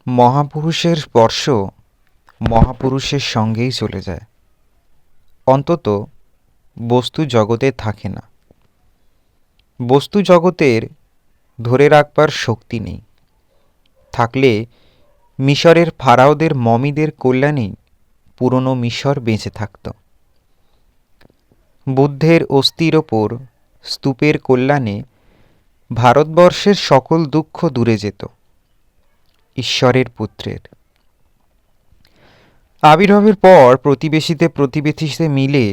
মহাপুরুষের স্পর্শ মহাপুরুষের সঙ্গেই চলে যায়, অন্তত বস্তু জগতে থাকে না। বস্তু জগতের ধরে রাখবার শক্তি নেই। থাকলে মিশরের ফারাওদের মমিদের কল্যাণেই পুরনো মিশর বেঁচে থাকত। বুদ্ধের অস্থির ওপর স্তূপের কল্যাণে ভারতবর্ষের সকল দুঃখ দূরে যেত। ঈশ্বরের পুত্রের আবির্ভাবের পর প্রতিবেশীতে মিলে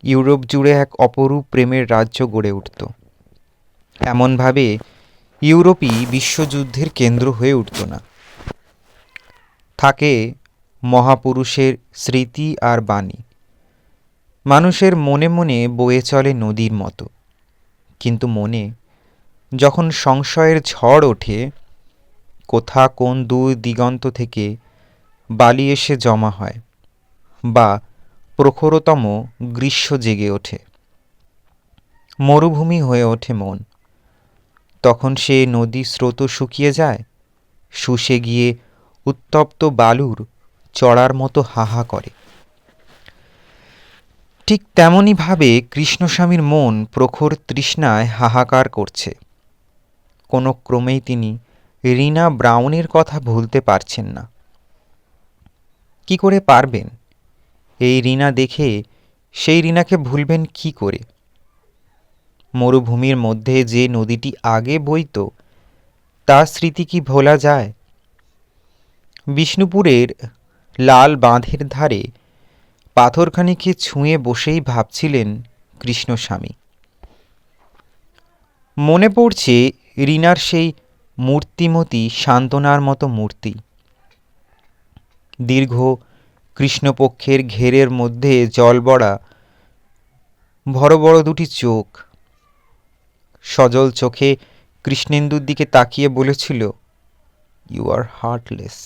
ইউরোপ জুড়ে এক অপরূপ প্রেমের রাজ্য গড়ে উঠত। এমনভাবে ইউরোপই বিশ্বযুদ্ধের কেন্দ্র হয়ে উঠত না। থাকে মহাপুরুষের স্মৃতি আর বাণী, মানুষের মনে মনে বয়ে চলে নদীর মতো। কিন্তু মনে যখন সংশয়ের ঝড় ওঠে, কোন দূর দিগন্ত থেকে বালি এসে জমা হয়, বা প্রখরতম গ্রীষ্ম জেগে ওঠে, মরুভূমি হয়ে ওঠে মন, তখন সে নদী স্রোত শুকিয়ে যায়, শুষে গিয়ে উত্তপ্ত বালুর চড়ার মতো হাহা করে। ঠিক তেমনইভাবে কৃষ্ণস্বামীর মন প্রখর তৃষ্ণায় হাহাকার করছে। কোনো ক্রমেই তিনি রিনা ব্রাউনের কথা ভুলতে পারছেন না। কি করে পারবেন? এই রিনা দেখে সেই রিনাকে ভুলবেন কি করে? মরুভূমির মধ্যে যে নদীটি আগে বইত, তার স্মৃতি কি ভোলা যায়? বিষ্ণুপুরের লাল বাঁধের ধারে পাথরখানিকে ছুঁয়ে বসেই ভাবছিলেন কৃষ্ণস্বামী। মনে পড়ছে রিনার সেই মূর্তিমতী সান্ত্বনার মতো মূর্তি। দীর্ঘ কৃষ্ণপক্ষের ঘেরের মধ্যে জলবড়া বড় বড় দুটি চোখ, সজল চোখে কৃষ্ণেন্দুর দিকে তাকিয়ে বলেছিল, you are heartless,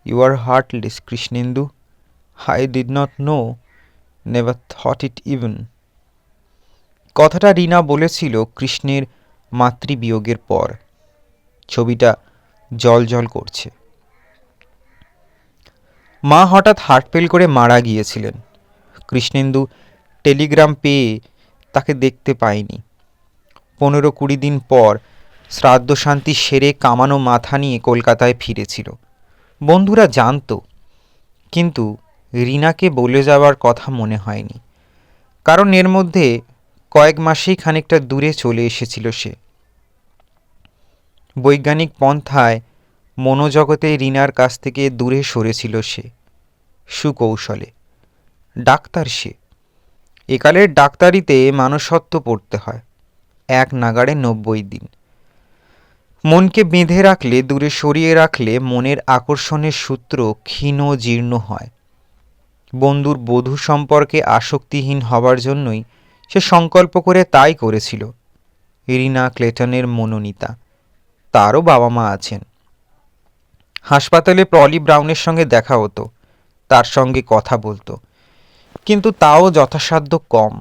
you are heartless Krishnendu. I did not know, never thought it even. কথাটা রিনা বলেছিল কৃষ্ণের মাতৃবিয়োগের পর। ছবিটা জল জল করছে। মা হঠাৎ হার্ট ফেল করে মারা গিয়েছিলেন। কৃষ্ণেন্দু টেলিগ্রাম পেয়ে তাকে দেখতে পায়নি। 15-20 দিন পর শ্রাদ্ধ শান্তি সেরে কামানো মাথা নিয়ে কলকাতায় ফিরেছিল। বন্ধুরা জানত, কিন্তু রিনাকে বলে যাওয়ার কথা মনে হয়নি, কারণ এর মধ্যে কয়েক মাসেই খানিকটা দূরে চলে এসেছিল সে। বৈজ্ঞানিক পন্থায় মনোজগতে রিনার কাছ থেকে দূরে সরেছিল সে, সুকৌশলে। ডাক্তার সে। একালের ডাক্তারিতে মানুষত্ব পড়তে হয়, এক নাগাড়ে 90 দিন। মনকে বেঁধে রাখলে, দূরে সরিয়ে রাখলে মনের আকর্ষণের সূত্র ক্ষীণ জীর্ণ হয়। বন্ধুর বধূ সম্পর্কে আসক্তিহীন হবার জন্যই সে সংকল্প করে তাই করেছিল। রিনা ক্লেটনের মনোনীতা, তারও বাবা মা আছেন। হাসপাতালে পলি ব্রাউনের সঙ্গে দেখা হতো, তার সঙ্গে কথা বলতো, কিন্তু তাও যথাসাধ্য কম।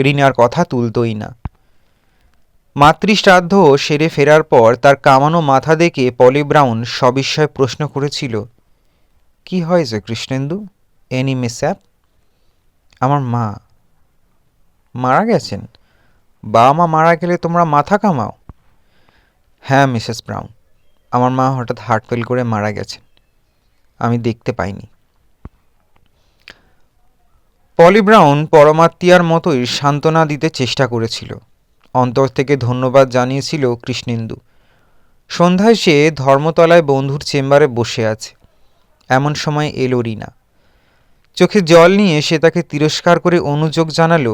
রিনার কথা তুলতই না। মাতৃশ্রাদ্ধ সেরে ফেরার পর তার কামানো মাথা দেখে পলি ব্রাউন সবিস্ময়ে প্রশ্ন করেছিল, কি হয়েছে কৃষ্ণেন্দু? এনি মিসঅ্যাপ? আমার মা মারা গেছেন? বাবা মা মারা গেলে তোমরা মাথা কামাও? হ্যাঁ মিসেস ব্রাউন, আমার মা হঠাৎ হার্ট ফেল করে মারা গেছেন, আমি দেখতে পাইনি। পলি ব্রাউন পরমাত্মীয়ার মতোই সান্ত্বনা দিতে চেষ্টা করেছিল, অন্তর থেকে ধন্যবাদ জানিয়েছিল কৃষ্ণেন্দু। সন্ধ্যায় সে ধর্মতলায় বন্ধুর চেম্বারে বসে আছে। এমন সময় এলো রিনা। চোখে জল নিয়ে সে তাকে তিরস্কার করে অনুযোগ জানালো,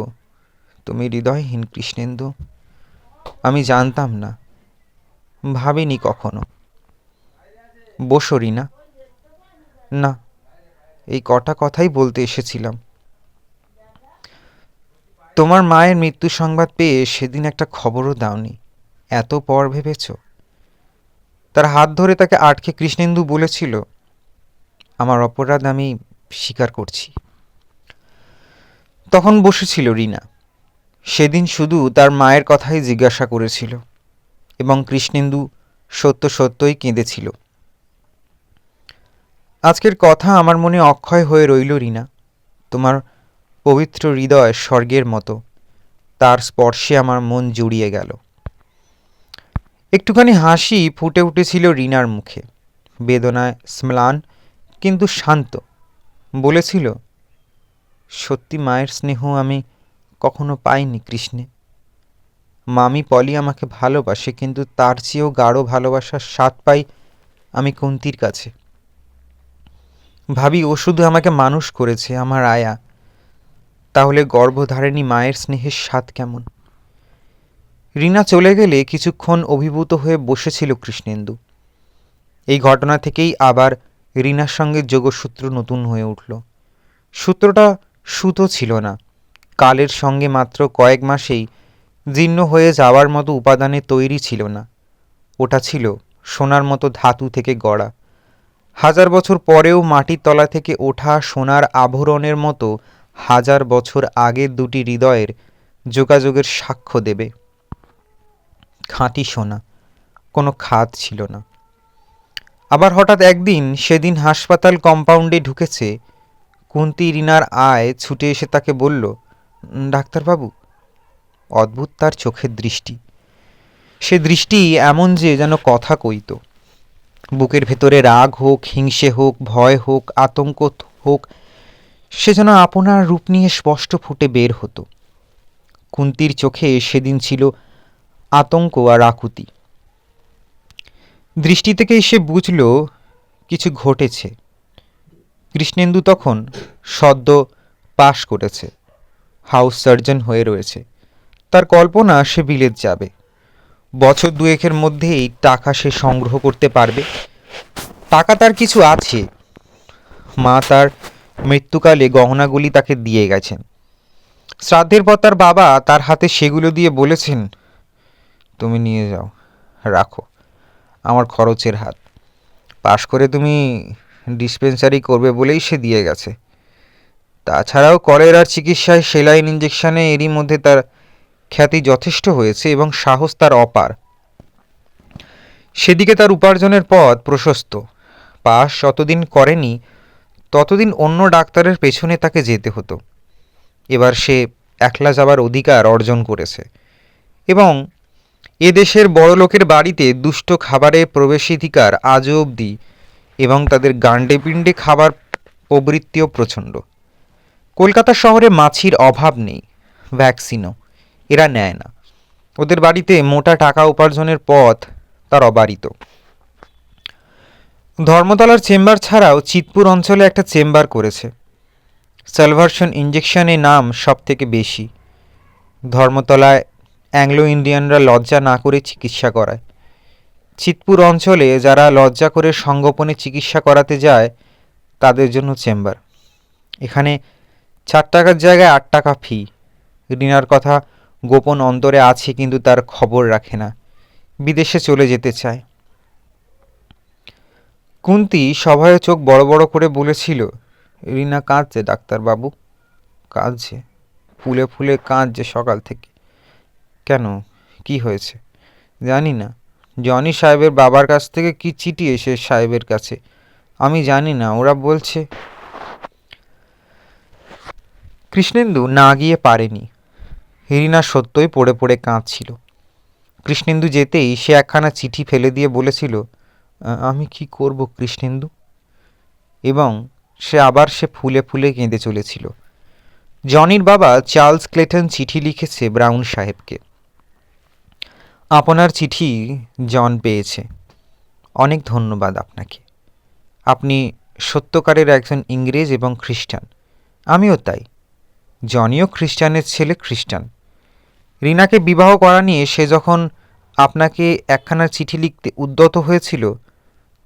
তুমি হৃদয়হীন কৃষ্ণেন্দু। আমি জানতাম না, ভাবিনি কখনো। বসো রিনা। না, এই কটা কথাই বলতে এসেছিলাম। তোমার মায়ের মৃত্যু সংবাদ পেয়ে সেদিন একটা খবরও দাওনি, এত পর ভেবেছ? তার হাত ধরে তাকে আটকে কৃষ্ণেন্দু বলেছিল, আমার অপরাধ আমি স্বীকার করছি। তখন বসেছিল রিনা। সেদিন শুধু তার মায়ের কথাই জিজ্ঞাসা করেছিল, এবং কৃষ্ণেন্দু সত্যই কেঁদেছিল। আজকের কথা আমার মনে অক্ষয় হয়ে রইল রিনা। তোমার পবিত্র হৃদয় স্বর্গের মতো, তার স্পর্শে আমার মন জুড়িয়ে গেল। একটুখানি হাসি ফুটে উঠেছিল রিনার মুখে, বেদনায় ম্লান কিন্তু শান্ত। বলেছিল, সত্যি মায়ের স্নেহ আমি কখনো পাইনি কৃষ্ণে। মামি পলি আমাকে ভালোবাসে, কিন্তু তার চেয়েও গাঢ় ভালোবাসার স্বাদ পাই আমি কুন্তির কাছে। ভাবি ও শুধু আমাকে মানুষ করেছে, আমার আয়া। তাহলে গর্ভধারিণী মায়ের স্নেহের স্বাদ কেমন? রিনা চলে গেলে কিছুক্ষণ অভিভূত হয়ে বসেছিল কৃষ্ণেন্দু। এই ঘটনা থেকেই আবার রিনার সঙ্গে যোগসূত্র নতুন হয়ে উঠল। সূত্রটা সুতো ছিল না, কালের সঙ্গে মাত্র কয়েক মাসেই জীর্ণ হয়ে যাওয়ার মতো উপাদানে তৈরি ছিল না। ওটা ছিল সোনার মতো ধাতু থেকে গড়া, 1000 বছর পরেও মাটির তলা থেকে ওঠা সোনার আভরণের মতো 1000 বছর আগের দুটি হৃদয়ের যোগাযোগের সাক্ষ্য দেবে। খাঁটি সোনা, কোনো খাদ ছিল না। আবার হঠাৎ একদিন, সেদিন হাসপাতাল কম্পাউন্ডে ঢুকেছে কুন্তি রিনার আয় ছুটে এসে তাকে বলল, ডাক্তারবাবু। অদ্ভুত তার চোখের দৃষ্টি। সে দৃষ্টি এমন যে যেন কথা কইত। বুকের ভেতরে রাগ হোক, হিংসে হোক, ভয় হোক, আতঙ্ক হোক, সে যেন আপনার রূপ নিয়ে স্পষ্ট ফুটে বের হতো। কুন্তির চোখে সেদিন ছিল আতঙ্ক আর আকুতি। দৃষ্টি থেকেই সে বুঝল কিছু ঘটেছে। কৃষ্ণেন্দু তখন সদ্য পাশ করেছে, হাউস সার্জন হয়ে রয়েছে। তার কল্পনা সে বিলেত যাবে, বছর দুয়েকের মধ্যেই টাকা সে সংগ্রহ করতে পারবে। টাকা তার কিছু আছে, মা তার মৃত্যুকালে গহনাগুলি তাকে দিয়ে গেছেন। শ্রাদ্ধের পর তার বাবা তার হাতে সেগুলো দিয়ে বলেছেন, তুমি নিয়ে যাও, রাখো, আমার খরচের হাত। পাশ করে তুমি ডিসপেন্সারি করবে বলেই সে দিয়ে গেছে। তাছাড়াও কলেরার চিকিৎসায়, সেলাইন, ইঞ্জেকশনে এরই মধ্যে তার খ্যাতি যথেষ্ট হয়েছে এবং সাহস তার অপার। সেদিকে তার উপার্জনের পথ প্রশস্ত। পাশ যতদিন করেনি ততদিন অন্য ডাক্তারের পেছনে তাকে যেতে হতো। এবার সে একলা যাবার অধিকার অর্জন করেছে এবং এদেশের বড়লোকের বাড়িতে দুষ্ট খাবারে প্রবেশাধিকার আজও অবধি, এবং তাদের গান্ডে পিণ্ডে খাবার প্রবৃত্তিও প্রচণ্ড। কলকাতা শহরে মাছির অভাব নেই, ভ্যাকসিনও এরা নেয় না। ওদের বাড়িতে মোটা টাকা উপার্জনের পথ তার অবারিত। ধর্মতলার চেম্বার ছাড়াও চিতপুর অঞ্চলে একটা চেম্বার করেছে। সালভারশন ইঞ্জেকশনে নাম সব থেকে বেশি। ধর্মতলায় অ্যাংলো ইন্ডিয়ানরা লজ্জা না করে চিকিৎসা করায়। চিতপুর অঞ্চলে যারা লজ্জা করে সঙ্গোপনে চিকিৎসা করাতে যায় তাদের জন্য চেম্বার। এখানে 4 টাকার জায়গায় 8 টাকা ফি। রিনার কথা গোপন অন্তরে আছে, কিন্তু তার খবর রাখে না, বিদেশে চলে যেতে চায়। কুন্তি সভায় চোখ বড় বড় করে বলেছিল, রিনা কাঁদছে ডাক্তারবাবু, কাঁদছে, ফুলে ফুলে কাঁদছে সকাল থেকে। কেন, কি হয়েছে? জানি না। জনি সাহেবের বাবার কাছ থেকে কি চিঠি এসে সাহেবের কাছে, আমি জানি না, ওরা বলছে। কৃষ্ণেন্দু না গিয়ে পারেনি। রিনা সত্যই পড়ে পড়ে কাঁদছিল। কৃষ্ণেন্দু যেতেই সে একখানা চিঠি ফেলে দিয়ে বলেছিল, আমি কি করব কৃষ্ণেন্দু? এবং সে ফুলে ফুলে কেঁদে চলেছিল। জনির বাবা চার্লস ক্লেটন চিঠি লিখেছে ব্রাউন সাহেবকে। আপনার চিঠি জন পেয়েছে, অনেক ধন্যবাদ আপনাকে। আপনি সত্যকারের একজন ইংরেজ এবং খ্রিস্টান, আমিও তাই। জনিও খ্রিস্টানের ছেলে, খ্রিস্টান। রিনাকে বিবাহ করা নিয়ে সে যখন আপনাকে একখানা চিঠি লিখতে উদ্যত হয়েছিল,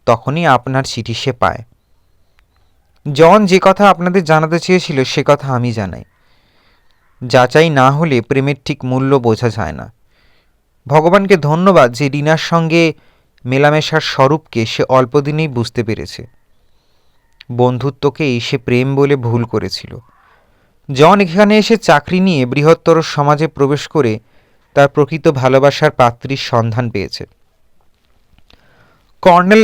তখনই আপনার চিঠি সে পায়। জন যে কথা আপনাদের জানাতে চেয়েছিল সে কথা আমি জানাই। যাচাই না হলে প্রেমের ঠিক মূল্য বোঝা যায় না। ভগবানকে ধন্যবাদ যে রিনার সঙ্গে মেলামেশার স্বরূপকে সে অল্পদিনেই বুঝতে পেরেছে। বন্ধুত্বকেই সে প্রেম বলে ভুল করেছিল। জন এখানে এসে চাকরি নিয়ে বৃহত্তর সমাজে প্রবেশ করে তার প্রকৃত ভালোবাসার পাত্রীর সন্ধান পেয়েছে। কর্নেল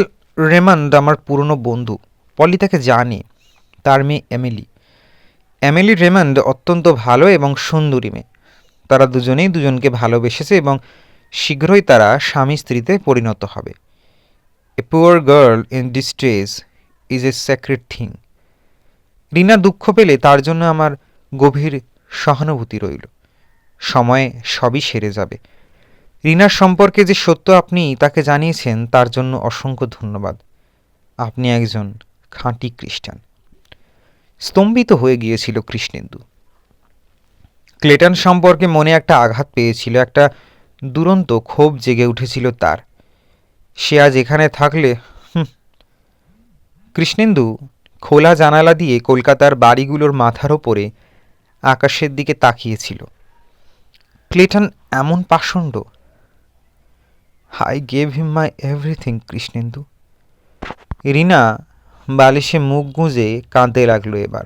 রেমন্ড আমার পুরনো বন্ধু, পলি তাকে জানে। তার মেয়ে এমিলি, এমিলি রেমন্ড অত্যন্ত ভালো এবং সুন্দরী মেয়ে। তারা দুজনেই দুজনকে ভালোবেসেছে এবং শীঘ্রই তারা স্বামী স্ত্রীতে পরিণত হবে। A poor girl in distress is a sacred thing. Rina দুঃখ পেলে তার জন্য আমার গভীর সহানুভূতি রইল। সময়ে সবই সেরে যাবে। রিনার সম্পর্কে যে সত্য আপনি তাকে জানিয়েছেন তার জন্য অসংখ্য ধন্যবাদ। আপনি একজন খাঁটি খ্রিস্টান। স্তম্ভিত হয়ে গিয়েছিল কৃষ্ণেন্দু। ক্লেটন সম্পর্কে মনে একটা আঘাত পেয়েছিল, একটা দুরন্ত ক্ষোভ জেগে উঠেছিল তার। সে আজ এখানে থাকলে। কৃষ্ণেন্দু খোলা জানালা দিয়ে কলকাতার বাড়িগুলোর মাথার ওপরে আকাশের দিকে তাকিয়েছিল। ক্লেটন এমন পাষণ্ড। I gave him my everything Krishnendu. Rina বালিশে মুখ গুঁজে কাঁদতে লাগলো এবার।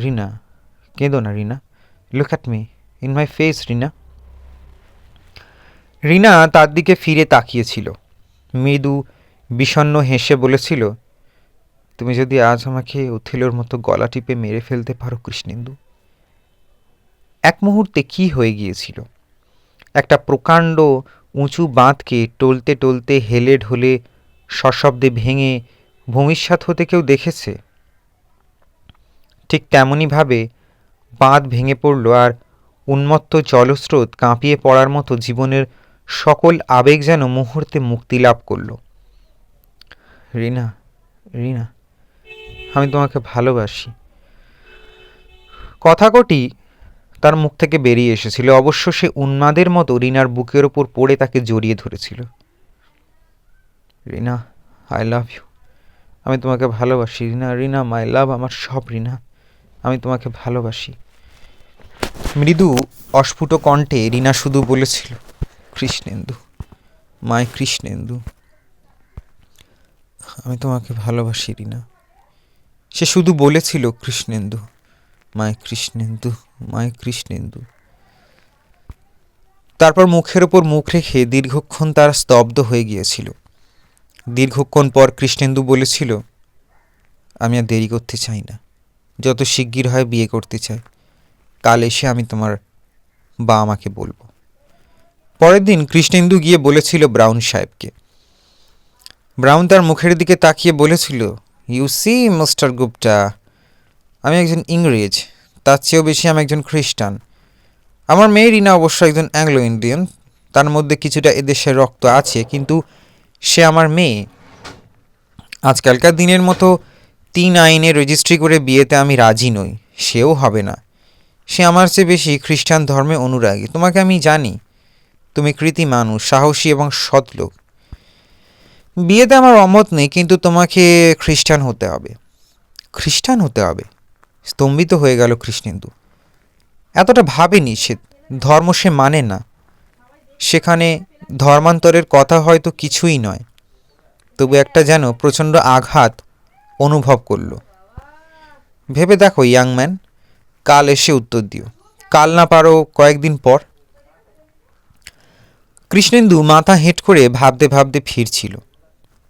রিনা, কেঁদো না Rina. Look at me, in my face Rina. Rina তার দিকে ফিরে তাকিয়েছিল। মৃদু বিষণ্ণ হেসে বলেছিল, তুমি যদি আজ আমাকে উথিলোর মতো গলা টিপে মেরে ফেলতে পারো কৃষ্ণেন্দু। এক মুহূর্তে কি হয়ে গিয়েছিল। একটা প্রকাণ্ড উঁচু বাঁধকে টলতে টলতে হেলে ঢলে সশব্দে ভেঙে ভূমিসাৎ হতে কেউ দেখেছে? ঠিক তেমনইভাবে বাঁধ ভেঙে পড়ল, আর উন্মত্ত জলস্রোত কাঁপিয়ে পড়ার মতো জীবনের সকল আবেগ যেন মুহূর্তে মুক্তি লাভ করল। রিনা, রিনা, আমি তোমাকে ভালোবাসি। কথা কটি তার মুখ থেকে বেরিয়ে এসেছিল। অবশ্য সে উন্মাদের মতো রিনার বুকের ওপর পড়ে তাকে জড়িয়ে ধরেছিল। রিনা, আই লাভ ইউ। আমি তোমাকে ভালোবাসি রিনা। রিনা মাই লাভ, আমার সব রিনা, আমি তোমাকে ভালোবাসি। মৃদু অস্ফুট কণ্ঠে রিনা শুধু বলেছিল, কৃষ্ণেন্দু, মাই কৃষ্ণেন্দু, আমি তোমাকে ভালোবাসি রিনা। সে শুধু বলেছিল, কৃষ্ণেন্দু, মাই কৃষ্ণেন্দু, মাই কৃষ্ণেন্দু। তারপর মুখের ওপর মুখ রেখে দীর্ঘক্ষণ তার স্তব্ধ হয়ে গিয়েছিল। দীর্ঘক্ষণ পর কৃষ্ণেন্দু বলেছিল, আমি আর দেরি করতে চাই না, যত শিগগির হয় বিয়ে করতে চাই। কাল এসে আমি তোমার বা আমাকে বলবো। পরের দিন কৃষ্ণেন্দু গিয়ে বলেছিল ব্রাউন সাহেবকে। ব্রাউন তার মুখের দিকে তাকিয়ে বলেছিল, ইউ সি মিস্টার গুপ্তা, আমি একজন ইংরেজ, তার চেয়েও বেশি আমি একজন খ্রিস্টান। আমার মেয়ে রিনা অবশ্য একজন অ্যাংলো ইন্ডিয়ান, তার মধ্যে কিছুটা এদেশের রক্ত আছে, কিন্তু সে আমার মেয়ে। আজকালকার দিনের মতো 3 আইনে রেজিস্ট্রি করে বিয়েতে আমি রাজি নই, সেও হবে না। সে আমার চেয়ে বেশি খ্রিস্টান ধর্মে অনুরাগী। তোমাকে আমি জানি, তুমি কৃতি মানুষ, সাহসী এবং সৎ লোক। বিয়েতে আমার অমত নেই, কিন্তু তোমাকে খ্রিস্টান হতে হবে। খ্রিস্টান হতে হবে? স্তম্ভিত হয়ে গেল কৃষ্ণেন্দু। এতটা ভাবেনি সে। ধর্ম সে মানে না। সেখানে ধর্মান্তরের কথা হয়তো কিছুই নয়, তবু একটা যেন প্রচণ্ড আঘাত অনুভব করল। ভেবে দেখো ইয়াং ম্যান, কাল এসে উত্তর দিও। কাল না পারো কয়েকদিন পর। কৃষ্ণেন্দু মাথা হেঁট করে ভাবতে ভাবতে ফিরছিল।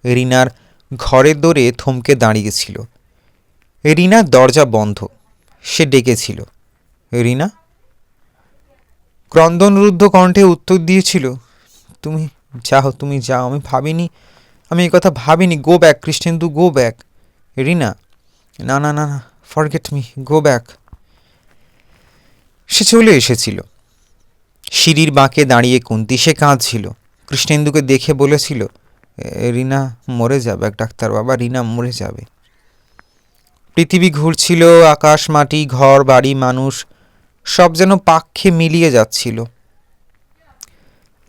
রিনার ঘরের দোরে থমকে দাঁড়িয়েছিল। রিনার দরজা বন্ধ। সে ডেকেছিল, রিনা। ক্রন্দনরুদ্ধ কণ্ঠে উত্তর দিয়েছিল, তুমি যাও, তুমি যাও। আমি ভাবিনি, আমি এই কথা ভাবিনি। Go back Krishnendu, go back. Rina, না না না না, ফরগেট মি, গো ব্যাক। সে চলে এসেছিল। সিঁড়ির বাঁকে দাঁড়িয়ে কুন্তি, সে কাঁদছিল। কৃষ্ণেন্দুকে দেখে বলেছিল, রিনা মরে যাবে ডাক্তার বাবা, রিনা মরে যাবে। পৃথিবী ঘুরছিল, আকাশ মাটি ঘর বাড়ি মানুষ সব যেন পাক্ষে মিলিয়ে যাচ্ছিল।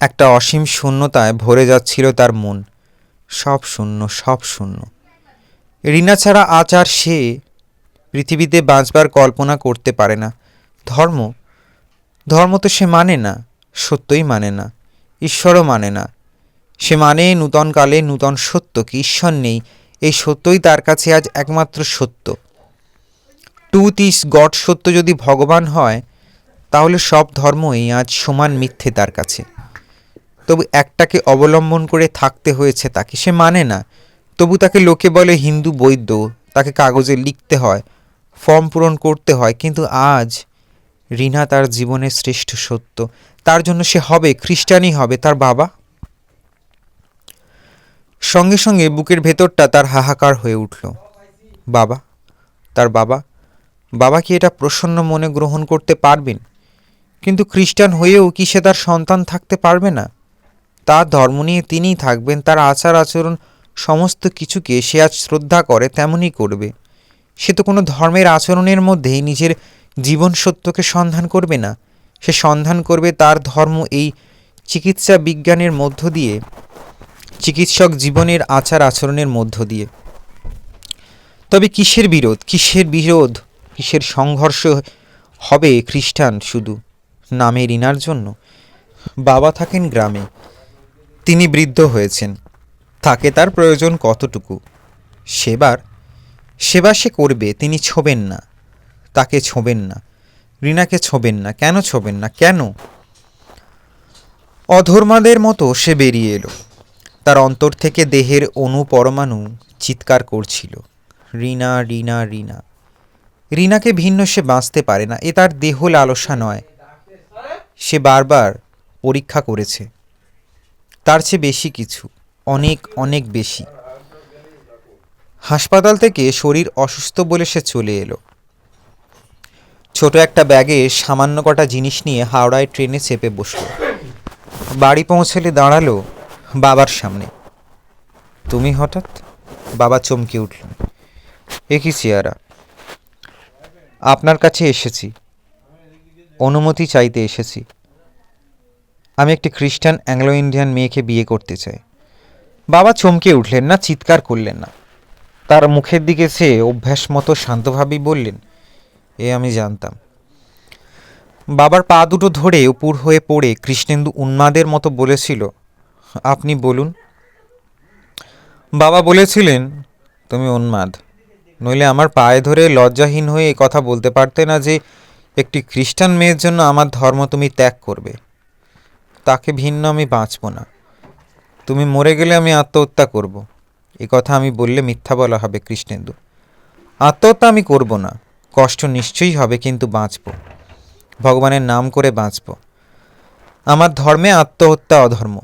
একটা অসীম শূন্যতায় ভরে যাচ্ছিল তার মন। সব শূন্য, সব শূন্য। রিনা ছাড়া আজ আর সে পৃথিবীতে বাঁচবার কল্পনা করতে পারে না। ধর্ম, ধর্ম তো সে মানে না, সত্যই মানে না, ঈশ্বরও মানে না। সে মানে নূতন কালে নূতন সত্য, কি ঈশ্বর নেই, এই সত্যই তার কাছে আজ একমাত্র সত্য। Truth is god. সত্য যদি ভগবান হয়, তাহলে সব ধর্মই আজ সমান মিথ্যে তার কাছে। তবু একটাকে অবলম্বন করে থাকতে হয়েছে তাকে। সে মানে না, তবু তাকে লোকে বলে হিন্দু বৈদ্য, তাকে কাগজে লিখতে হয়, ফর্ম পূরণ করতে হয়। কিন্তু আজ রিনা তার জীবনের শ্রেষ্ঠ সত্য। তার জন্য সে হবে, খ্রিস্টানই হবে। তার বাবা? সঙ্গে সঙ্গে বুকের ভেতরটা তার হাহাকার হয়ে উঠল। বাবা, তার বাবা, বাবা কি এটা প্রসন্ন মনে গ্রহণ করতে পারবেন? কিন্তু খ্রিস্টান হয়েও কি সে তার সন্তান থাকতে পারবে না? তার ধর্ম নিয়ে তিনিই থাকবেন, তার আচার আচরণ সমস্ত কিছুকে সে আজ শ্রদ্ধা করে তেমনই করবে। সে তো কোনো ধর্মের আচরণের মধ্যেই নিজের জীবন সত্যকে সন্ধান করবে না। সে সন্ধান করবে তার ধর্ম এই চিকিৎসা বিজ্ঞানের মধ্য দিয়ে, চিকিৎসক জীবনের আচার আচরণের মধ্য দিয়ে। তবে কিসের বিরোধ, কিসের বিরোধ, কিসের সংঘর্ষ হবে খ্রিস্টান শুধু নামে রিনার জন্য? বাবা থাকেন গ্রামে, তিনি বৃদ্ধ হয়েছেন, তাকে তার প্রয়োজন কতটুকু? সেবা সে করবে, তিনি ছোবেন না, তাকে ছোবেন না, রিনাকে ছোবেন না। কেন ছোবেন না? কেন? অধর্মাদের মতো সে বেরিয়ে এলো। তার অন্তর থেকে দেহের অণু পরমাণু চিৎকার করছিল, রিনা, রিনা, রিনা। রিনাকে ভিন্ন সে বাঁচতে পারে না। এ তার দেহ লালসা নয়, সে বারবার পরীক্ষা করেছে। তার চেয়ে বেশি কিছু, অনেক অনেক বেশি। হাসপাতাল থেকে শরীর অসুস্থ বলে সে চলে এলো। ছোট একটা ব্যাগে সামান্য কটা জিনিস নিয়ে হাওড়ায় ট্রেনে চেপে বসল। বাড়ি পৌঁছলে দাঁড়ালো বাবার সামনে। তুমি হঠাৎ? বাবা চমকে উঠলেন। এ কি চেয়ারা? আপনার কাছে এসেছি, অনুমতি চাইতে এসেছি। আমি একটি খ্রিস্টান অ্যাংলো ইন্ডিয়ান মেয়েকে বিয়ে করতে চাই। বাবা চমকে উঠলেন না, চিৎকার করলেন না। তার মুখের দিকে সে অভ্যাস মতো শান্তভাবেই বললেন, এ আমি জানতাম। বাবার পা দুটো ধরে উপুর হয়ে পড়ে কৃষ্ণেন্দু উন্মাদের মতো বলেছিল, আপনি বলুন। বাবা বলেছিলেন, তুমি উন্মাদ, নইলে আমার পায়ে ধরে লজ্জাহীন হয়ে কথা বলতে পারতে না যে একটি খ্রিস্টান মেয়ের জন্য আমার ধর্ম তুমি ত্যাগ করবে। তাকে ভিন্ন আমি বাঁচব না। তুমি মরে গেলে আমি আত্মহত্যা করব। এ কথা আমি বললে মিথ্যা বলা হবে কৃষ্ণেন্দু। আত্মহত্যা আমি করব না, কষ্ট নিশ্চয়ই হবে, কিন্তু বাঁচব, ভগবানের নাম করে বাঁচব। আমার ধর্মে আত্মহত্যা অধর্ম।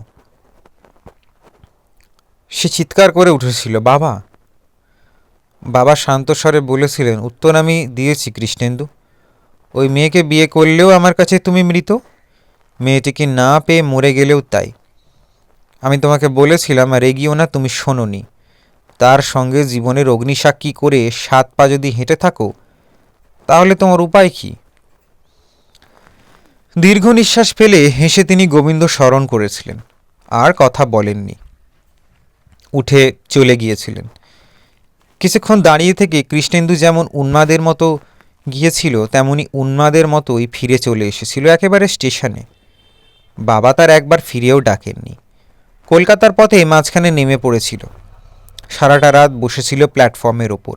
সে চিৎকার করে উঠেছিল, বাবা। বাবা শান্ত স্বরে বলেছিলেন, উত্তর আমি দিয়েছি কৃষ্ণেন্দু। ওই মেয়েকে বিয়ে করলেও আমার কাছে তুমি মৃত, মেয়েটিকে না পেয়ে মরে গেলেও তাই। আমি তোমাকে বলেছিলাম রেগিও না, তুমি শোনোনি। তার সঙ্গে জীবনের অগ্নিসাক্ষী করে 7 পা যদি হেঁটে থাকো, তাহলে তোমার উপায় কি? দীর্ঘ নিঃশ্বাস ফেলে হেসে তিনি গোবিন্দ স্মরণ করেছিলেন, আর কথা বলেননি, উঠে চলে গিয়েছিলেন। কিছুক্ষণ দাঁড়িয়ে থেকে কৃষ্ণেন্দু যেমন উন্মাদের মতো গিয়েছিল, তেমনি উন্মাদের মতোই ফিরে চলে এসেছিল একেবারে স্টেশনে। বাবা তার একবার ফিরেও ডাকেননি। কলকাতার পথে মাঝখানে নেমে পড়েছিল। সারাটা রাত বসেছিল প্ল্যাটফর্মের ওপর।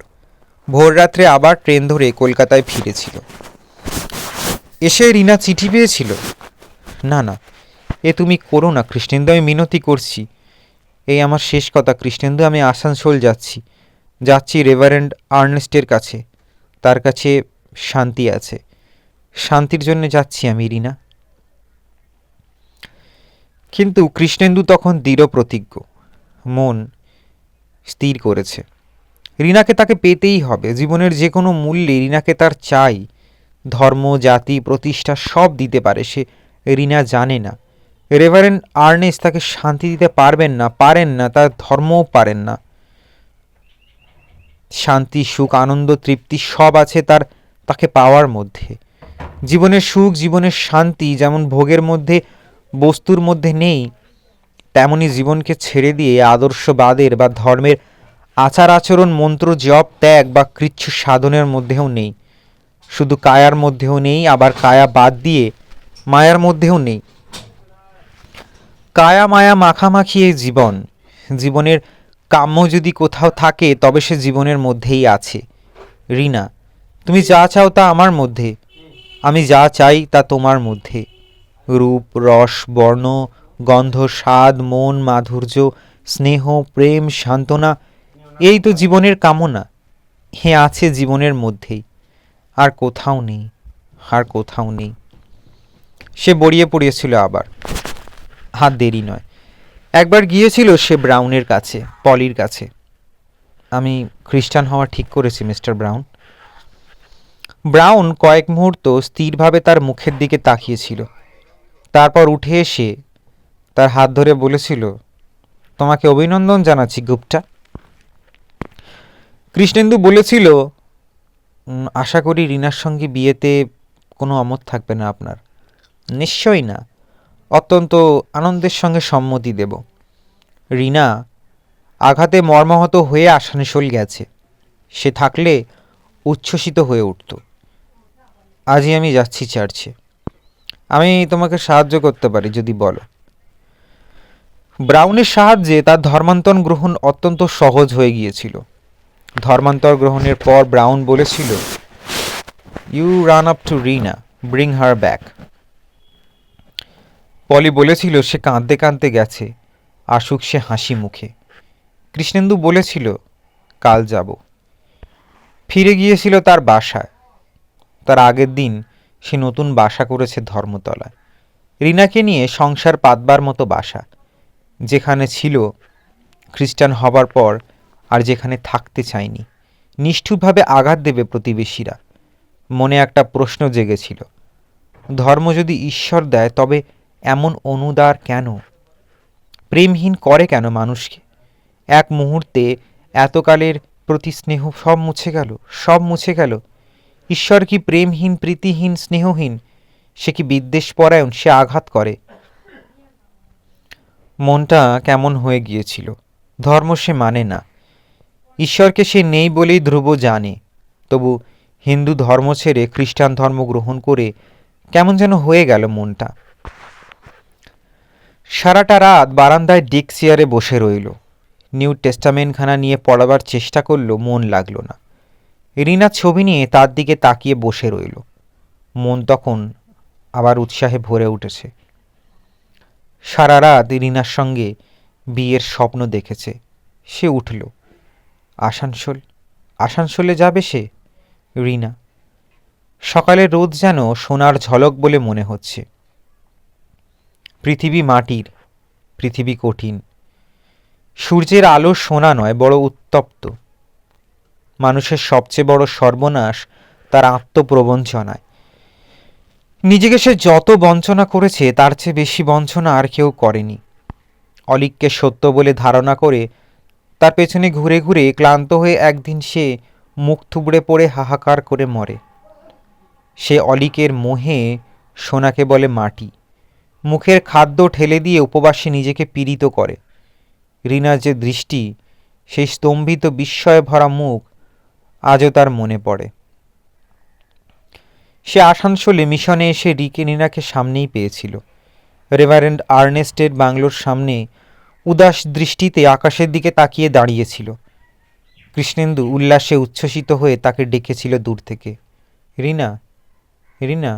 ভোর রাত্রে আবার ট্রেন ধরে কলকাতায় ফিরেছিল। এসে রিনা চিঠি পেয়েছিল। না না, এ তুমি করো না কৃষ্ণেন্দু, আমি মিনতি করছি। এই আমার শেষ কথা কৃষ্ণেন্দু, আমি আসানসোল যাচ্ছি রেভারেন্ড আর্নেস্টের কাছে। তার কাছে শান্তি আছে, শান্তির জন্য যাচ্ছি আমি রিনা। কিন্তু কৃষ্ণেন্দু তখন দৃঢ় প্রতিজ্ঞ, মন স্থির করেছে রিনাকে তাকে পেতেই হবে। জীবনের যে কোনো মূল্যে রিনাকে তার চাই। ধর্ম, জাতি, প্রতিষ্ঠা সব দিতে পারে সে, রিনা জানে না রেভারেন্ড আর্নেস্ট তাকে শান্তি দিতে পারেন না, তার ধর্মও পারেন না। শান্তি, সুখ, আনন্দ, তৃপ্তি সব আছে তাকে পাওয়ার মধ্যে। জীবনের সুখ, জীবনের শান্তি যেমন ভোগের মধ্যে, বস্তুর মধ্যে নেই, তেমনি জীবনকে ছেড়ে দিয়ে আদর্শবাদের বা ধর্মের আচার আচরণ, মন্ত্র জপ, ত্যাগ বা কৃচ্ছ সাধনের মধ্যেও নেই। শুধু কায়ার মধ্যেও নেই, আবার কায়া বাদ দিয়ে মায়ার মধ্যেও নেই। কায়া মায়া মাখামাখি এই জীবন। জীবনের কাম্য যদি কোথাও থাকে, তবে সে জীবনের মধ্যেই আছে। রিনা, তুমি যা চাও তা আমার মধ্যে, আমি যা চাই তা তোমার মধ্যে। রূপ, রস, বর্ণ, গন্ধ, স্বাদ, মন, মাধুর্য, স্নেহ, প্রেম, সান্ত্বনা, এই তো জীবনের কামনা। হে আছে জীবনের মধ্যেই, আর কোথাও নেই, আর কোথাও নেই। সে বড়িয়ে পড়িয়েছিল আবার। হাত দেরি নয়, একবার গিয়েছিল সে ব্রাউনের কাছে, পলির কাছে। আমি খ্রিস্টান হওয়া ঠিক করেছি মিস্টার ব্রাউন। ব্রাউন কয়েক মুহূর্ত স্থিরভাবে তার মুখের দিকে তাকিয়েছিল, তারপর উঠে এসে তার হাত ধরে বলেছিল, তোমাকে অভিনন্দন জানাচ্ছি গুপ্তা। কৃষ্ণেন্দু বলেছিল, আশা করি রিনার সঙ্গে বিয়েতে কোনো অমত থাকবে না আপনার। নিশ্চয়ই না, অত্যন্ত আনন্দের সঙ্গে সম্মতি দেব। রিনা আঘাতে মর্মাহত হয়ে আসানসোল গেছে, সে থাকলে উচ্ছ্বসিত হয়ে উঠত। আজই আমি যাচ্ছি চার্চে। আমি তোমাকে সাহায্য করতে পারি যদি বলো। ব্রাউনের সাহায্যে তার ধর্মান্তর গ্রহণ অত্যন্ত সহজ হয়ে গিয়েছিল। ধর্মান্তর গ্রহণের পর ব্রাউন বলেছিল, you run up to Rina, bring her back. Polly বলেছিল সে কাঁদতে কাঁদতে গেছে, আসুক সে হাসি মুখে। কৃষ্ণেন্দু বলেছিল, কাল যাব। ফিরে গিয়েছিল তার বাসায়। তার আগের দিন সে নতুন বাসা করেছে ধর্মতলায়, রিনাকে নিয়ে সংসার পাতবার মতো বাসা, যেখানে ছিল খ্রিস্টান হবার পর আর যেখানে থাকতে চায়নি। নিষ্ঠুরভাবে আঘাত দেবে প্রতিবেশীরা। মনে একটা প্রশ্ন জেগেছিল, ধর্ম যদি ঈশ্বর দেয় তবে এমন অনুদার কেন? প্রেমহীন করে কেন মানুষকে? এক মুহূর্তে এতকালের প্রতি স্নেহ সব মুছে গেল, সব মুছে গেল। ঈশ্বর কি প্রেমহীন, প্রীতিহীন, স্নেহহীন? সে কি বিদ্বেষপরায়ণ? সে আঘাত করে। মনটা কেমন হয়ে গিয়েছিল। ধর্ম সে মানে না, ঈশ্বরকে সে নেই বলেই ধ্রুব জানে। তবু হিন্দু ধর্ম ছেড়ে খ্রিস্টান ধর্ম গ্রহণ করে কেমন যেন হয়ে গেল মনটা। সারাটা রাত বারান্দায় ডেক চেয়ারে বসে রইল। নিউ টেস্টামেন্টখানা নিয়ে পড়াবার চেষ্টা করল, মন লাগলো না। রিনার ছবি নিয়ে তার দিকে তাকিয়ে বসে রইল। মন তখন আবার উৎসাহে ভরে উঠেছে। সারা রাত রিনার সঙ্গে বিয়ের স্বপ্ন দেখেছে। সে উঠল। আসানসোল, আসানসোলে যাবে সে, রিনা। সকালের রোদ যেন সোনার ঝলক বলে মনে হচ্ছে। পৃথিবী মাটির, পৃথিবী কঠিন। সূর্যের আলো সোনা নয়, বড় উত্তপ্ত। মানুষের সবচেয়ে বড় সর্বনাশ তার আত্মপ্রবঞ্চনায়। নিজেকে সে যত বঞ্চনা করেছে তার চেয়ে বেশি বঞ্চনা আর কেউ করেনি। অলিককে সত্য বলে ধারণা করে তার পেছনে ঘুরে ঘুরে ক্লান্ত হয়ে একদিন সে মুখ থুবড়ে পড়ে হাহাকার করে মরে। সে অলিকের মোহে সোনাকে বলে মাটি। মুখের খাদ্য ঠেলে দিয়ে উপবাসে নিজেকে পীড়িত করে। রিনার যে দৃষ্টি, সেই স্তম্ভিত বিস্ময়ে ভরা মুখ আজও তার মনে পড়ে। সে আসানসোলে মিশনে এসে রিনাকে সামনেই পেয়েছিল। রেভারেন্ড আর্নেস্টের বাংলোর সামনে উদাস দৃষ্টিতে আকাশের দিকে তাকিয়ে দাঁড়িয়েছিল। কৃষ্ণেন্দু উল্লাসে উচ্ছ্বসিত হয়ে তাকে ডেকেছিল দূর থেকে, রিনা, রিনা।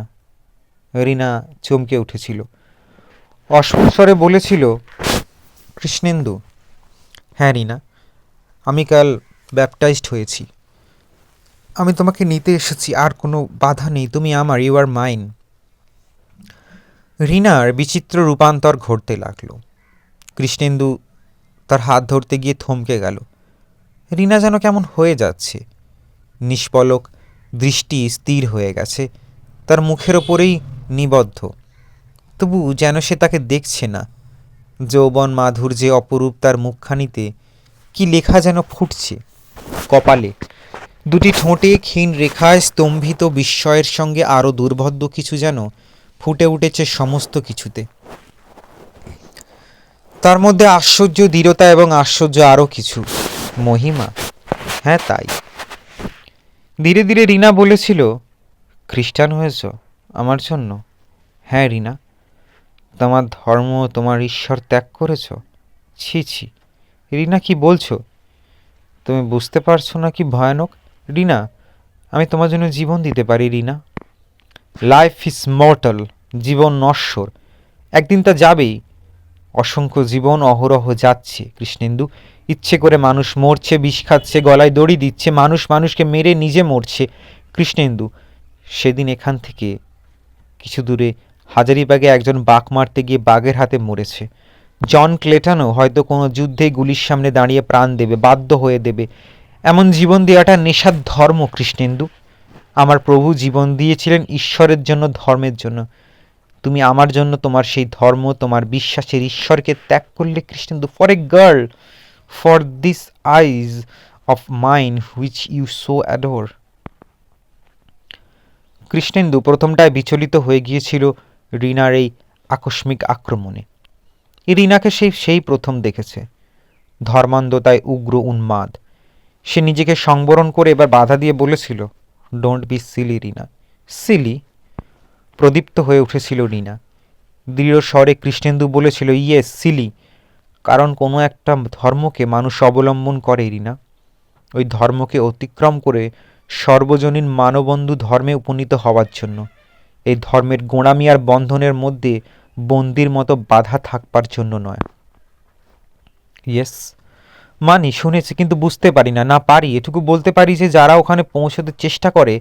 রিনা চমকে উঠেছিল, অস্বরে বলেছিল, কৃষ্ণেন্দু। হ্যাঁ রিনা, আমি কাল ব্যাপটাইজড হয়েছি। আমি তোমাকে নিতে এসেছি, আর কোনো বাধা নেই, তুমি আমার, ইউ আর মাইন। রিনার বিচিত্র রূপান্তর ঘটতে লাগলো। কৃষ্ণেন্দু তার হাত ধরতে গিয়ে থমকে গেল। রিনা যেন কেমন হয়ে যাচ্ছে। নিষ্পলক দৃষ্টি স্থির হয়ে গেছে, তার মুখের ওপরেই নিবদ্ধ। তবু যেন সে তাকে দেখছে না। যৌবন মাধুর্যে অপরূপ তার মুখখানিতে কি লেখা যেন ফুটছে। কপালে দুটি ঠোঁটে ক্ষীণ রেখায় স্তম্ভিত বিস্ময়ের সঙ্গে আরও দুর্ভেদ্য কিছু যেন ফুটে উঠেছে সমস্ত কিছুতে। তার মধ্যে আশ্চর্য দৃঢ়তা এবং আশ্চর্য আরও কিছু, মহিমা। হ্যাঁ তাই। ধীরে ধীরে রিনা বলেছিল, খ্রিস্টান হয়েছ আমার জন্য? হ্যাঁ রিনা। তোমার ধর্ম, তোমার ঈশ্বর ত্যাগ করেছ? ছি ছি রিনা, কি বলছো? তুমি বুঝতে পারছো না কি ভয়ানক? রিনা, আমি তোমার জন্য জীবন দিতে পারি রিনা। লাইফ ইজ মর্টাল, জীবন নশ্বর, একদিন তা যাবেই। অসংখ্য জীবন অহরহ যাচ্ছে কৃষ্ণেন্দু, ইচ্ছে করে মানুষ মরছে, বিষ খাচ্ছে, গলায় দড়ি দিচ্ছে, মানুষ মানুষকে মেরে নিজে মরছে। কৃষ্ণেন্দু, সেদিন এখান থেকে কিছু দূরে হাজারিবাগে একজন বাঘ মারতে গিয়ে বাঘের হাতে মরেছে। জন ক্লেটনও হয়তো কোনো যুদ্ধে গুলির সামনে দাঁড়িয়ে প্রাণ দেবে, বাধ্য হয়ে দেবে। এমন জীবন দেওয়াটা নেশার ধর্ম কৃষ্ণেন্দু। আমার প্রভু জীবন দিয়েছিলেন ঈশ্বরের জন্য, ধর্মের জন্য। তুমি আমার জন্য তোমার সেই ধর্ম, তোমার বিশ্বাসের ঈশ্বরকে ত্যাগ করলে Krishnendu, for a girl, for this eyes of mine which you so adore. Krishnendu প্রথমটায় বিচলিত হয়ে গিয়েছিল রিনার এই আকস্মিক আক্রমণে। রিনাকে সেই প্রথম দেখেছে, ধর্মান্ধতায় উগ্র উন্মাদ। সে নিজেকে সংবরণ করে এবার বাধা দিয়ে বলেছিল, don't be silly Rina. Silly? প্রদীপ্ত হয়ে উঠেছিল রিনা। দৃঢ় স্বরে কৃষ্ণেন্দু বলেছিল, ইয়েস সিলি, কারণ কোনো একটা ধর্মকে মানুষ অবলম্বন করে রিনা। ওই ধর্মকে অতিক্রম করে সর্বজনীন মানববন্ধু ধর্মে উপনীত হওয়ার জন্য। এই ধর্মের গোঁড়ামি আর বন্ধনের মধ্যে বন্দির মতো বাধা থাকবার জন্য নয়। ইয়েস মানি, শুনেছি, কিন্তু বুঝতে পারি না, না পারি। এটুকু বলতে পারি যে যারা ওখানে পৌঁছতে চেষ্টা করে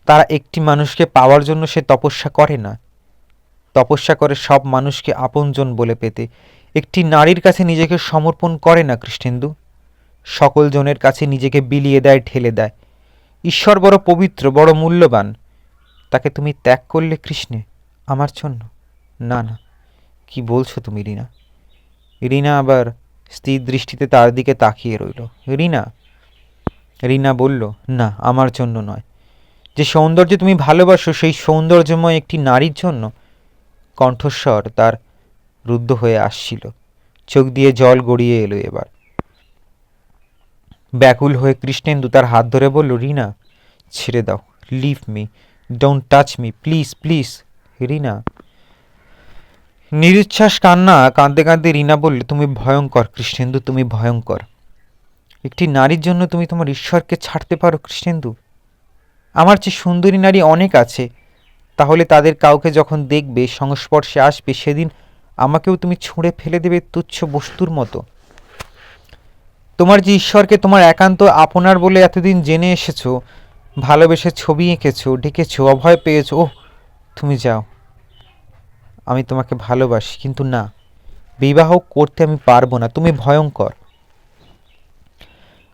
তারা একটি মানুষকে পাওয়ার জন্য সে তপস্যা করে না, তপস্যা করে সব মানুষকে আপনজন বলে পেতে। একটি নারীর কাছে নিজেকে সমর্পণ করে না কৃষ্ণেন্দু, সকল জনের কাছে নিজেকে বিলিয়ে দেয়, ঠেলে দেয়। ঈশ্বর বড় পবিত্র, বড় মূল্যবান, তাকে তুমি ত্যাগ করলে কৃষ্ণে আমার জন্য? না না, কি বলছো তুমি রিনা? রিনা আবার স্থির দৃষ্টিতে তার দিকে তাকিয়ে রইল। রিনা রিনা বলল, না, আমার জন্য নয়। যে সৌন্দর্য তুমি ভালোবাসো সেই সৌন্দর্যময় একটি নারীর জন্য। কণ্ঠস্বর তার রুদ্ধ হয়ে আসছিল, চোখ দিয়ে জল গড়িয়ে এলো এবার। ব্যাকুল হয়ে কৃষ্ণেন্দু তার হাত ধরে বলল, রিনা ছেড়ে দাও, leave me, don't touch me, please please. Rina নিরুচ্ছ্বাস কান্না কাঁদতে কাঁদতে রিনা বলল, তুমি ভয়ঙ্কর কৃষ্ণেন্দু, তুমি ভয়ঙ্কর। একটি নারীর জন্য তুমি তোমার ঈশ্বরকে ছাড়তে পারো কৃষ্ণেন্দু? আমার চেয়ে সুন্দরী নারী অনেক আছে, তাহলে তাদের কাউকে যখন দেখবে, সংস্পর্শে আসবে, সেদিন আমাকেও তুমি ছুঁড়ে ফেলে দেবে তুচ্ছ বস্তুর মতো। তোমার যে ঈশ্বরকে তোমার একান্ত আপনার বলে এতদিন জেনে এসেছো, ভালোবেসে ছবি এঁকেছো, ডেকেছো, অভয় পেয়েছো, ওহ তুমি যাও। আমি তোমাকে ভালোবাসি, কিন্তু না, বিবাহ করতে আমি পারবো না, তুমি ভয়ঙ্কর।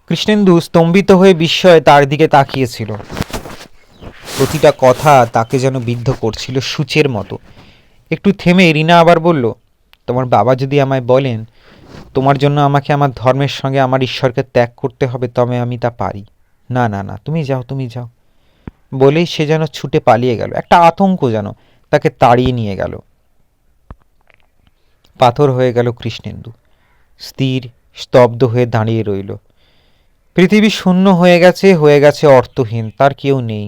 কৃষ্ণেন্দু স্তম্ভিত হয়ে বিস্ময়ে তার দিকে তাকিয়েছিল। প্রতিটা কথা তাকে যেন বিদ্ধ করছিল সূচের মতো। একটু থেমে রিনা আবার বলল, তোমার বাবা যদি আমায় বলেন তোমার জন্য আমাকে আমার ধর্মের সঙ্গে আমার ঈশ্বরকে ত্যাগ করতে হবে, তবে আমি তা পারি। না না না, তুমি যাও, তুমি যাও। বলেই সে যেন ছুটে পালিয়ে গেল। একটা আতঙ্ক যেন তাকে তাড়িয়ে নিয়ে গেল। পাথর হয়ে গেল কৃষ্ণেন্দু, স্থির স্তব্ধ হয়ে দাঁড়িয়ে রইল। পৃথিবী শূন্য হয়ে গেছে, হয়ে গেছে অর্থহীন। তার কেউ নেই,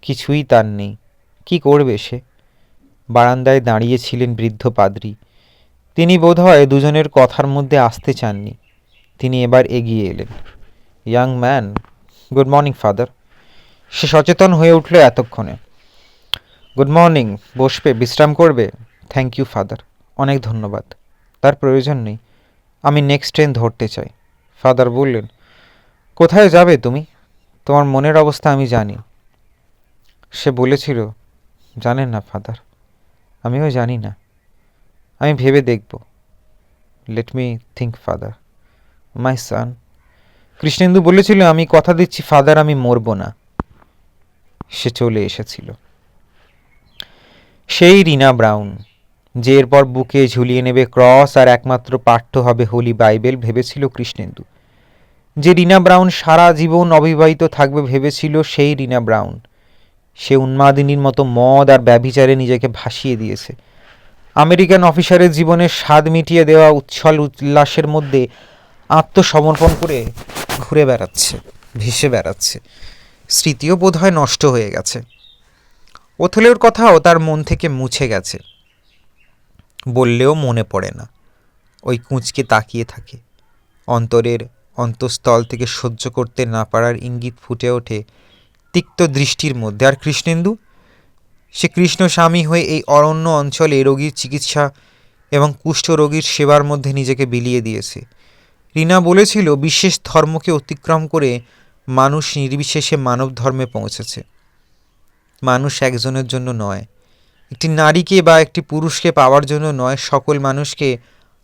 কিছুই তার নেই। কি করবে সে? বারান্দায় দাঁড়িয়েছিলেন বৃদ্ধ পাদ্রী। তিনি বোধহয় দুজনের কথার মধ্যে আসতে চাননি। তিনি এবার এগিয়ে এলেন। Young man, good morning father. সে সচেতন হয়ে উঠল এতক্ষণে। গুড মর্নিং, বসবে, বিশ্রাম করবে? থ্যাংক ইউ ফাদার, অনেক ধন্যবাদ। তার প্রয়োজন নেই, আমি নেক্সট ট্রেন ধরতে চাই। ফাদার বললেন, কোথায় যাবে তুমি? তোমার মনের অবস্থা আমি জানি। সে বলেছিল, জানেন না ফাদার, আমিও জানি না, আমি ভেবে দেখব। লেট মি থিঙ্ক ফাদার, মাই সান। কৃষ্ণেন্দু বলেছিল, আমি কথা দিচ্ছি ফাদার, আমি মরব না। সে চলে এসেছিল। সেই রিনা ব্রাউন, যে এরপর বুকে ঝুলিয়ে নেবে ক্রস আর একমাত্র পাঠ্য হবে হোলি বাইবেল, ভেবেছিল কৃষ্ণেন্দু। যে রিনা ব্রাউন সারা জীবন অবিবাহিত থাকবে ভেবেছিল, সেই রিনা ব্রাউন। সে উন্মাদিনীর মতো মদ আর ব্যভিচারে নিজেকে ভাসিয়ে দিয়েছে। আমেরিকান অফিসারের জীবনের স্বাদ মিটিয়ে দেওয়া উচ্ছল উল্লাসের মধ্যে আত্মসমর্পণ করে ঘুরে বেড়াচ্ছে, ভেসে বেড়াচ্ছে। স্মৃতিও বোধহয় নষ্ট হয়ে গেছে। ওথেলোর কথাও তার মন থেকে মুছে গেছে। বললেও মনে পড়ে না, ওই কুঁচকে তাকিয়ে থাকে। অন্তরের অন্তঃস্থল থেকে সহ্য করতে না পারার ইঙ্গিত ফুটে ওঠে তিক্ত দৃষ্টির মধ্যে। আর কৃষ্ণেন্দু, সে কৃষ্ণস্বামী হয়ে এই অরণ্য অঞ্চলে রোগীর চিকিৎসা এবং কুষ্ঠ রোগীর সেবার মধ্যে নিজেকে বিলিয়ে দিয়েছে। রীনা বলেছিল বিশেষ ধর্মকে অতিক্রম করে মানুষ নির্বিশেষে মানব ধর্মে পৌঁছেছে। মানুষ একজনের জন্য নয়, একটি নারীকে বা একটি পুরুষকে পাওয়ার জন্য নয়, সকল মানুষকে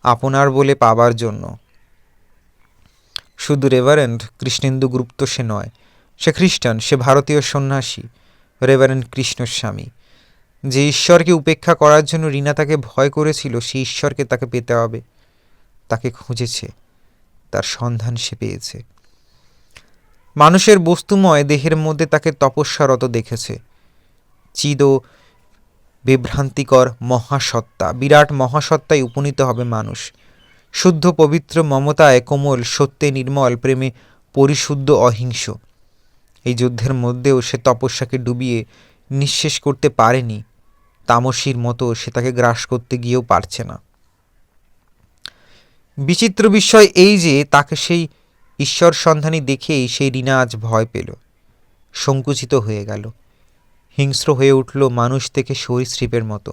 আপনার বলে পাবার জন্য। শুধু রেভারেন্ড কৃষ্ণেন্দু গুপ্ত সে নয়, সে খ্রিস্টান, সে ভারতীয় সন্ন্যাসী রেভারেন্ড কৃষ্ণস্বামী। যে ঈশ্বরকে উপেক্ষা করার জন্য রীনা তাকে ভয় করেছিল, সেই ঈশ্বরকে তাকে পেতে হবে। তাকে খুঁজেছে, তার সন্ধান সে পেয়েছে। মানুষের বস্তুময় দেহের মধ্যে তাকে তপস্যারত দেখেছে। চিদ বিভ্রান্তিকর মহাসত্তা, বিরাট মহাসত্তায় উপনীত হবে মানুষ। শুদ্ধ পবিত্র মমতায় কোমল, সত্যে নির্মল, প্রেমে পরিশুদ্ধ, অহিংস। এই যুদ্ধের মধ্যেও সে তপস্যাকে ডুবিয়ে নিঃশেষ করতে পারেনি। তামসীর মতো সে তাকে গ্রাস করতে গিয়েও পারছে না। বিচিত্র বিষয় এই যে তাকে সেই ঈশ্বর সন্ধানী দেখেই সেই রীনা আজ ভয় পেল, সংকুচিত হয়ে গেল, হিংস্র হয়ে উঠল মানুষ থেকে সরীসৃপের মতো।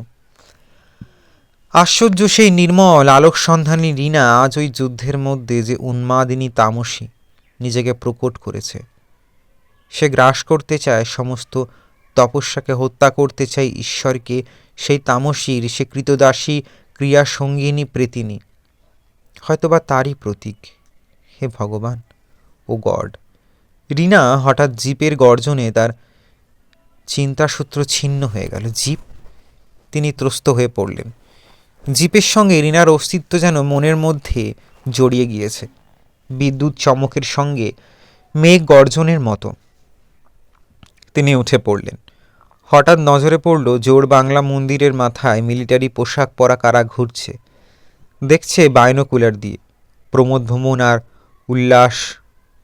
আশ্চর্য সেই নির্মল আলোক সন্ধানী রীনা আজ ওই যুদ্ধের মধ্যে যে উন্মাদিনী তামসী নিজেকে প্রকট করেছে। সে গ্রাস করতে চায় সমস্ত তপস্যাকে, হত্যা করতে চায় ঈশ্বরকে। সেই তামসীর সে কৃতদাসী, ক্রিয়া সঙ্গিনী, প্রেতিনী, হয়তোবা তারই প্রতীক। হে ভগবান, ও গড! রীনা হঠাৎ জিপের গর্জনে তার চিন্তাসূত্র ছিন্ন হয়ে গেল। জিপ! তিনি ত্রস্ত হয়ে পড়লেন। জিপের সঙ্গে রীনার অস্তিত্ব যেন মনের মধ্যে জড়িয়ে গিয়েছে, বিদ্যুৎ চমকের সঙ্গে মেঘ গর্জনের মতো। তিনি উঠে পড়লেন। হঠাৎ নজরে পড়ল জোড় বাংলা মন্দিরের মাথায় মিলিটারি পোশাক পরা কারা ঘুরছে। দেখছে বাইনোকুলার দিয়ে প্রমোদ ভ্রমণ আর উল্লাস,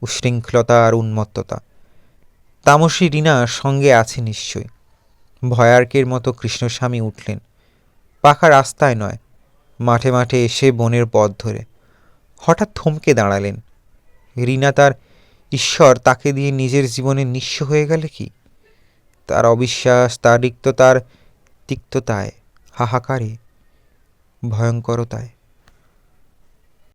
উশৃঙ্খলতা আর উন্মত্ততা। তামসী রীনা সঙ্গে আছে নিশ্চয়। ভয়ার্কের মতো কৃষ্ণস্বামী উঠলেন, পাকা রাস্তায় নয়, মাঠে মাঠে এসে বনের পথ ধরে। হঠাৎ থমকে দাঁড়ালেন। রীনা তার ঈশ্বর তাকে দিয়ে নিজের জীবনে নিঃস্ব হয়ে গেলে কি? তার অবিশ্বাস, তার রিক্ততার তিক্ততায়, হাহাকারে, ভয়ঙ্করতায়।